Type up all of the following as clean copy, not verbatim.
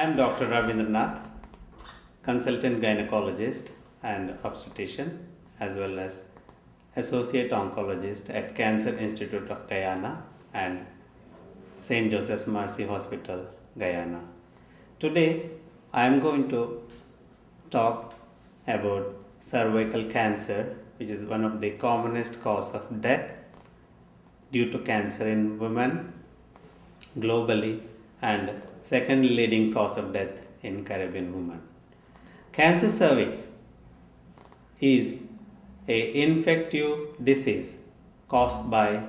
am Dr. Raveendranath, consultant gynecologist and obstetrician, as well as associate oncologist at Cancer Institute of Guyana and St. Joseph's Mercy Hospital, Guyana. Today, I am going to talk about cervical cancer, which is one of the commonest cause of death due to cancer in women globally and second leading cause of death in Caribbean women. Cancer cervix is a infective disease caused by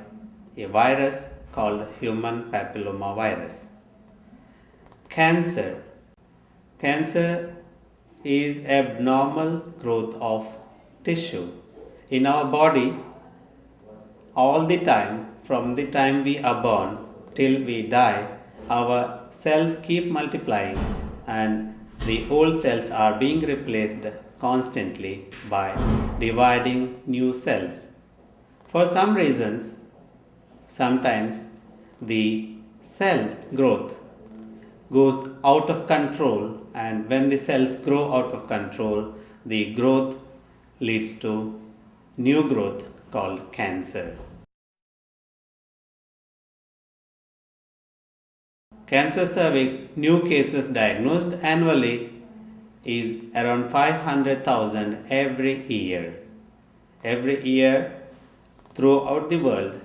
a virus called human papilloma virus. Cancer is abnormal growth of tissue in our body all the time. From the time we are born till we die, our cells keep multiplying and the old cells are being replaced constantly by dividing new cells. For some reasons, sometimes the cell growth goes out of control, and when the cells grow out of control, the growth leads to new growth called cancer. Cancer cervix new cases diagnosed annually is around 500,000 every year. Every year throughout the world,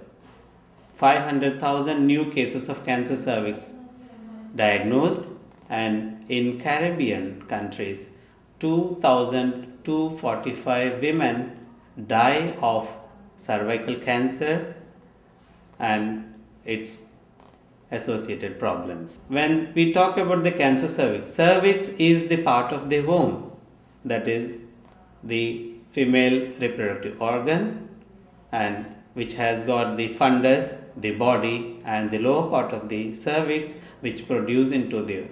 500,000 new cases of cancer cervix diagnosed, and in Caribbean countries, 2,245 women die of cervical cancer and its associated problems. When we talk about the cancer cervix is the part of the womb, that is the female reproductive organ, and which has got the fundus, the body, and the lower part of the cervix, which protrude into the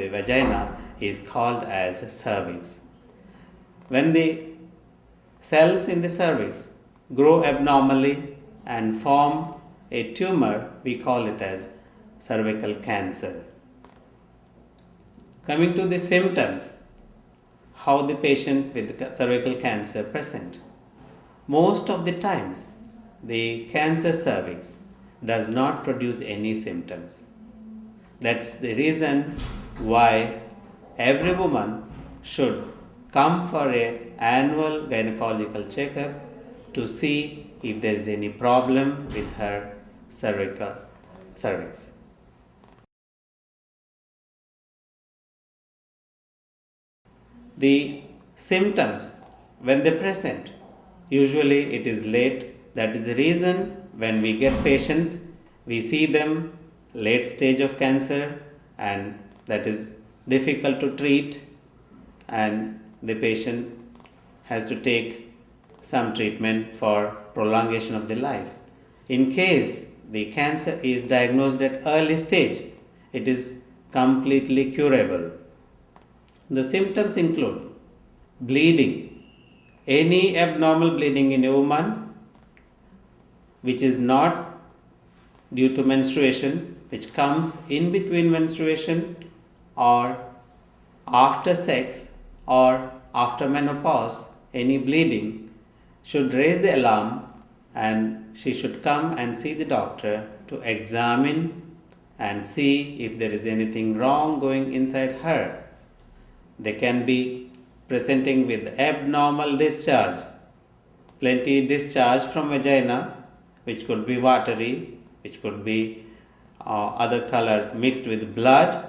vagina, is called as cervix. When the cells in the cervix grow abnormally and form a tumor, we call it as cervical cancer. Coming to the symptoms, how the patient with cervical cancer present. Most of the times, the cancer cervix does not produce any symptoms. That's the reason why every woman should come for an annual gynecological checkup to see if there is any problem with her cervical cervix. The symptoms, when they present, usually it is late. That is the reason when we get patients, we see them late stage of cancer, and that is difficult to treat, and the patient has to take some treatment for prolongation of the life. In case the cancer is diagnosed at early stage, it is completely curable. The symptoms include bleeding, any abnormal bleeding in a woman which is not due to menstruation, which comes in between menstruation or after sex or after menopause. Any bleeding should raise the alarm, and she should come and see the doctor to examine and see if there is anything wrong going inside her. They can be presenting with abnormal discharge, plenty discharge from vagina, which could be watery, which could be other color mixed with blood,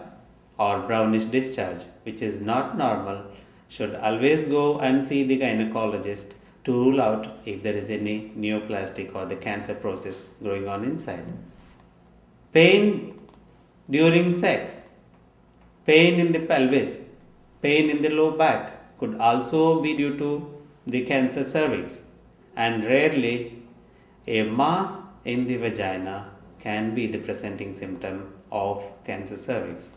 or brownish discharge, which is not normal. Should always go and see the gynecologist to rule out if there is any neoplastic or the cancer process going on inside. Pain during sex, pain in the pelvis, pain in the low back could also be due to the cancer cervix, and rarely a mass in the vagina can be the presenting symptom of cancer cervix.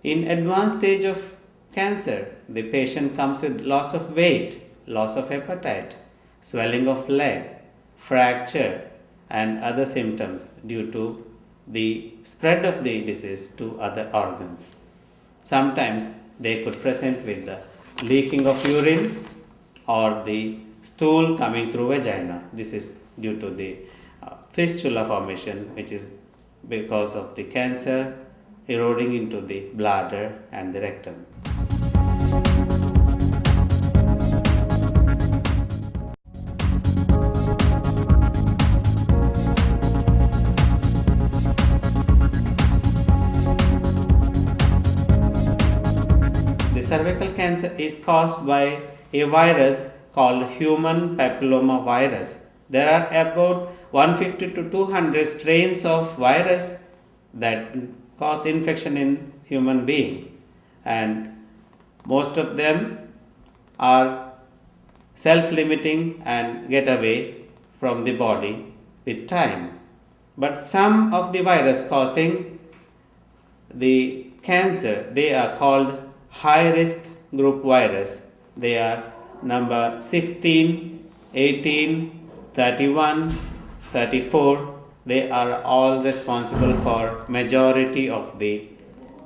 In advanced stage of cancer, the patient comes with loss of weight, loss of appetite, swelling of leg, fracture, and other symptoms due to the spread of the disease to other organs. Sometimes they could present with the leaking of urine or the stool coming through vagina. This is due to the fistula formation, which is because of the cancer eroding into the bladder and the rectum. The cervical cancer is caused by a virus called human papilloma virus. There are about 150 to 200 strains of virus that cause infection in human being, and most of them are self-limiting and get away from the body with time. But some of the virus causing the cancer, they are called high risk group virus. They are number 16, 18, 31, 34. They are all responsible for majority of the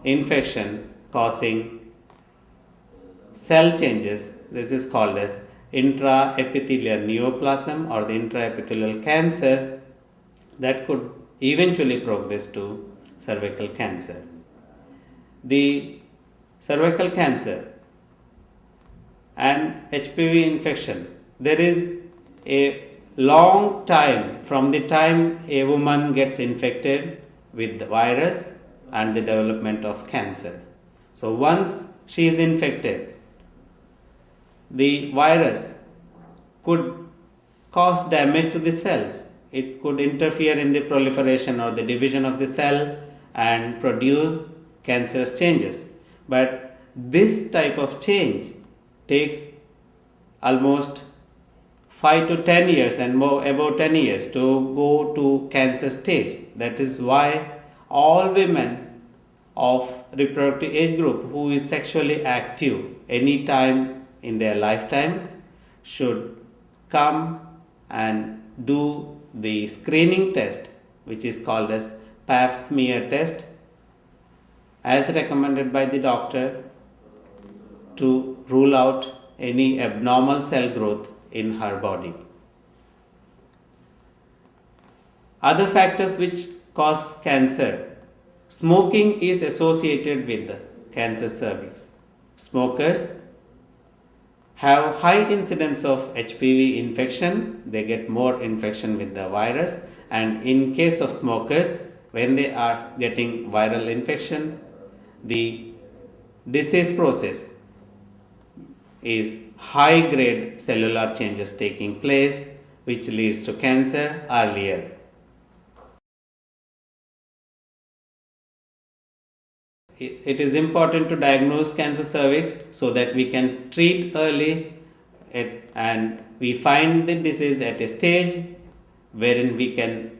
infection causing cell changes. This is called as intraepithelial neoplasm or the intraepithelial cancer that could eventually progress to cervical cancer. The cervical cancer and HPV infection, there is a long time from the time a woman gets infected with the virus and the development of cancer. So once she is infected, the virus could cause damage to the cells. It could interfere in the proliferation or the division of the cell and produce cancerous changes. But this type of change takes almost 5 to 10 years and more, about 10 years to go to cancer stage. That is why all women of reproductive age group who is sexually active any time in their lifetime should come and do the screening test, which is called as pap smear test, as recommended by the doctor, to rule out any abnormal cell growth in her body. Other factors which cause cancer. Smoking is associated with the cancer cervix. Smokers have high incidence of HPV infection. They get more infection with the virus, and in case of smokers, when they are getting viral infection, the disease process is high grade cellular changes taking place, which leads to cancer earlier. It is important to diagnose cancer cervix so that we can treat early and we find the disease at a stage wherein we can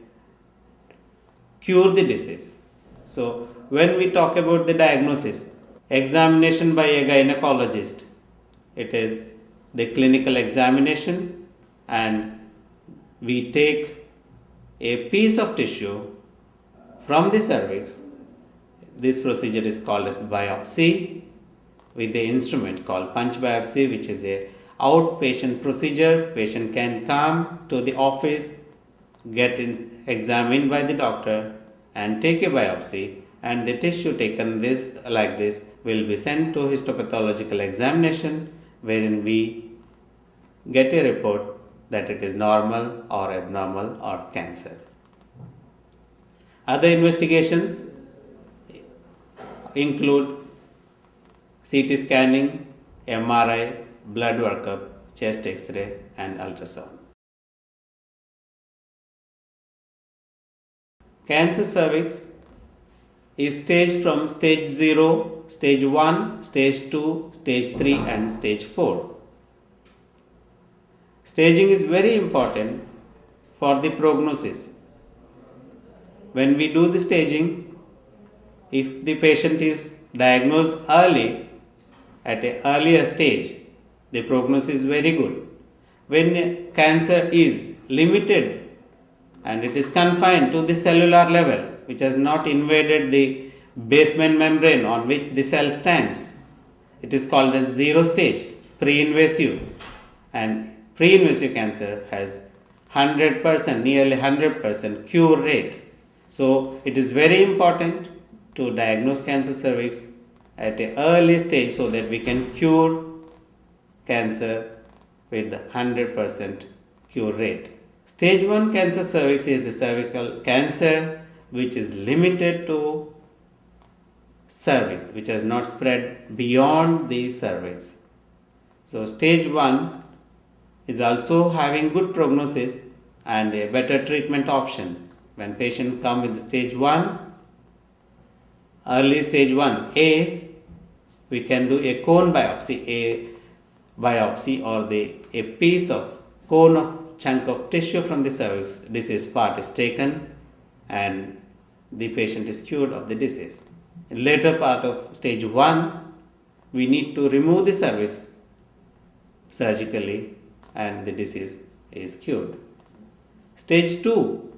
cure the disease. So when we talk about the diagnosis, examination by a gynecologist, it is the clinical examination, and we take a piece of tissue from the cervix. This procedure is called as biopsy with the instrument called punch biopsy, which is a outpatient procedure. Patient can come to the office, get examined by the doctor and take a biopsy, and the tissue taken like this will be sent to histopathological examination, wherein we get a report that it is normal or abnormal or cancer. Other investigations include CT scanning, MRI, blood workup, chest X-ray and ultrasound. Cancer cervix is staged from stage 0, stage 1, stage 2, stage 3 and stage 4. Staging is very important for the prognosis. When we do the staging, if the patient is diagnosed early at an earlier stage, the prognosis is very good. When cancer is limited and it is confined to the cellular level, which has not invaded the basement membrane on which the cell stands. It is called as zero stage, pre-invasive, and pre-invasive cancer has 100%, nearly 100% cure rate. So it is very important to diagnose cancer cervix at an early stage so that we can cure cancer with 100% cure rate. Stage 1 cancer cervix is the cervical cancer which is limited to cervix, which has not spread beyond the cervix. So stage 1 is also having good prognosis and a better treatment option. When patient come with stage 1, early stage 1A, we can do a cone biopsy, or a piece of cone of chunk of tissue from the cervix disease part is taken and the patient is cured of the disease. In later part of stage 1, we need to remove the cervix surgically and the disease is cured. Stage 2,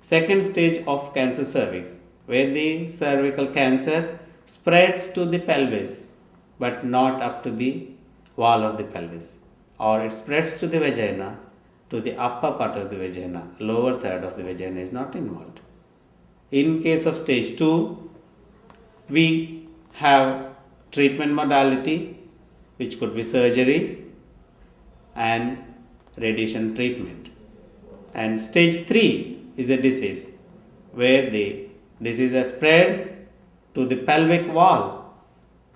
second stage of cancer cervix, where the cervical cancer spreads to the pelvis but not up to the wall of the pelvis, or it spreads to the vagina, to the upper part of the vagina, lower third of the vagina is not involved. In case of stage 2, we have treatment modality which could be surgery and radiation treatment. And stage 3 is a disease where the disease has spread to the pelvic wall.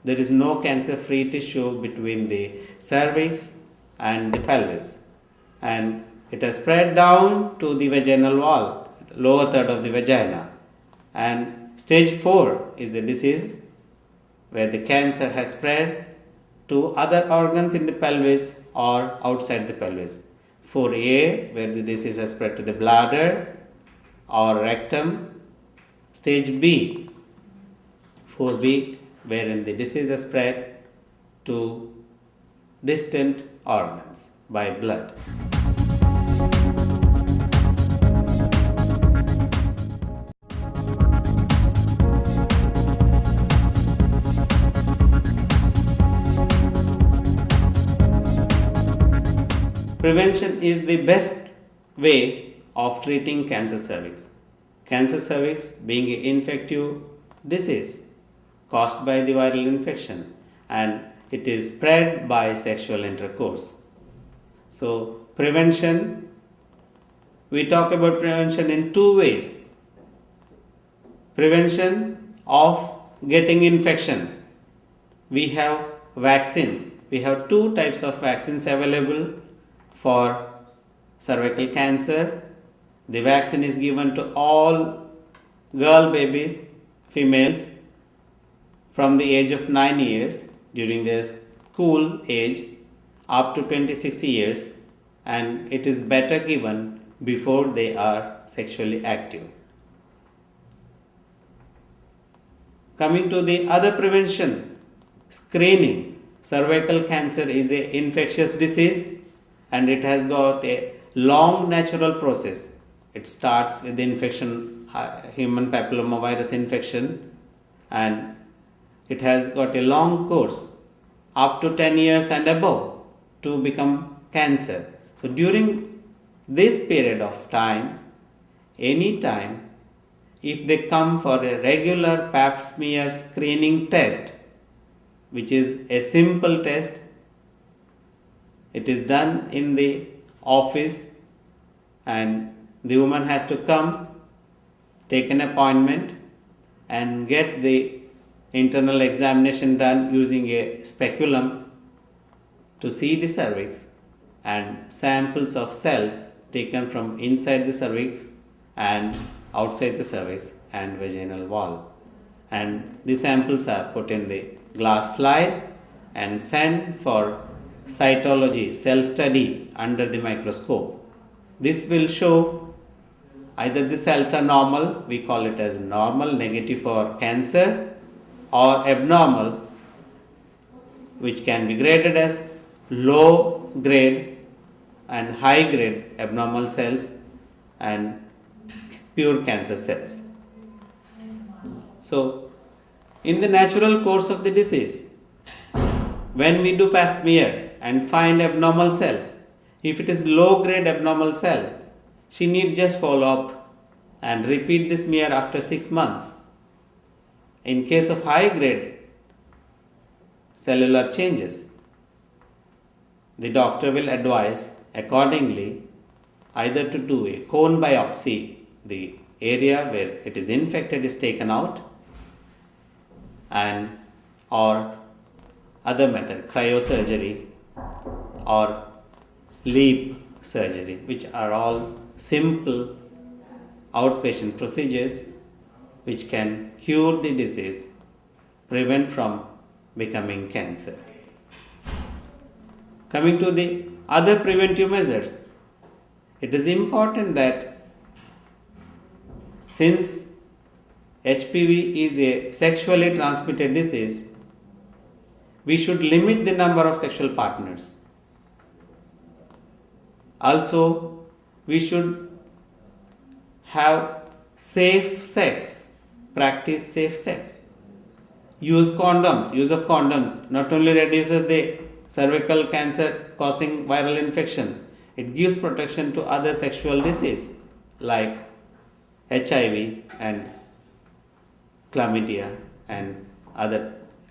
There is no cancer-free tissue between the cervix and the pelvis, and it has spread down to the vaginal wall, lower third of the vagina. And stage 4 is a disease where the cancer has spread to other organs in the pelvis or outside the pelvis. 4A, where the disease has spread to the bladder or rectum. Stage B, 4B, wherein the disease has spread to distant organs by blood. Prevention is the best way of treating cancer cervix. Cancer cervix being an infective disease caused by the viral infection, and it is spread by sexual intercourse. So prevention, we talk about prevention in two ways. Prevention of getting infection. We have vaccines. We have two types of vaccines available for cervical cancer. The vaccine is given to all girl babies, females, from the age of 9 years during their school age up to 26 years, and it is better given before they are sexually active. Coming to the other prevention, screening. Cervical cancer is an infectious disease and it has got a long natural process. It starts with the infection, human papillomavirus infection, and it has got a long course up to 10 years and above to become cancer. So during this period of time, any time, if they come for a regular pap smear screening test, which is a simple test, it is done in the office and the woman has to come, take an appointment and get the internal examination done using a speculum to see the cervix, and samples of cells taken from inside the cervix and outside the cervix and vaginal wall, and the samples are put in the glass slide and sent for cytology, cell study under the microscope. This will show either the cells are normal, we call it as normal, negative for cancer, or abnormal, which can be graded as low grade and high grade abnormal cells and pure cancer cells. So, in the natural course of the disease, when we do pap smear and find abnormal cells, if it is low grade abnormal cell, she need just follow up and repeat the smear after 6 months. In case of high grade cellular changes, the doctor will advise accordingly either to do a cone biopsy, the area where it is infected is taken out, and or other method, cryosurgery or leap surgery, which are all simple outpatient procedures which can cure the disease, prevent from becoming cancer. Coming to the other preventive measures, it is important that since HPV is a sexually transmitted disease, we should limit the number of sexual partners. Also, we should have safe sex, practice safe sex. Use of condoms not only reduces the cervical cancer causing viral infection, it gives protection to other sexual disease like HIV and chlamydia and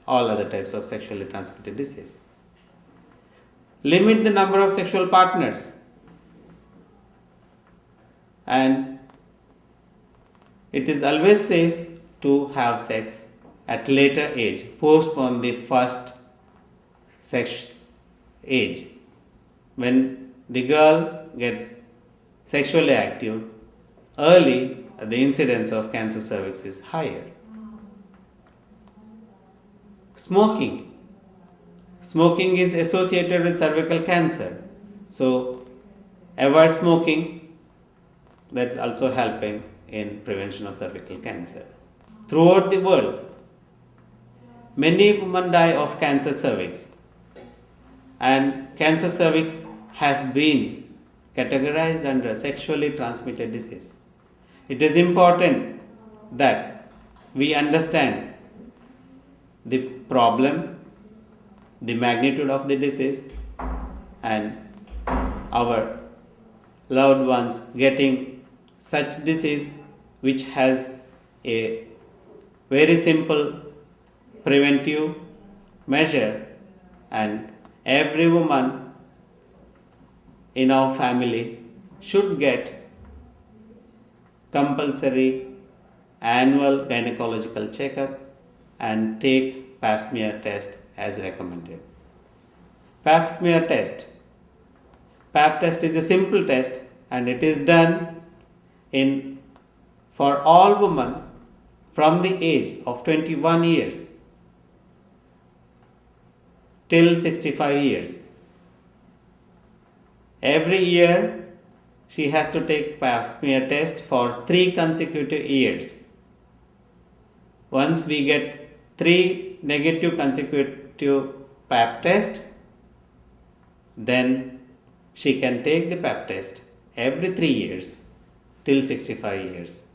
all other types of sexually transmitted disease. Limit the number of sexual partners, and it is always safe to have sex at later age, postpone the first sex age. When the girl gets sexually active early, the incidence of cancer cervix is higher. Smoking is associated with cervical cancer, so avoid smoking. That's also helping in prevention of cervical cancer. Throughout the world, many women die of cancer cervix, and cancer cervix has been categorized under sexually transmitted disease. It is important that we understand the problem, the magnitude of the disease, and our loved ones getting such disease which has a very simple preventive measure, and every woman in our family should get compulsory annual gynecological checkup and take pap smear test as recommended. Pap smear test. Pap test is a simple test and it is done for all women from the age of 21 years till 65 years. Every year she has to take pap smear test for 3 consecutive years. Once we get 3 negative consecutive pap test, then she can take the pap test every 3 years till 65 years.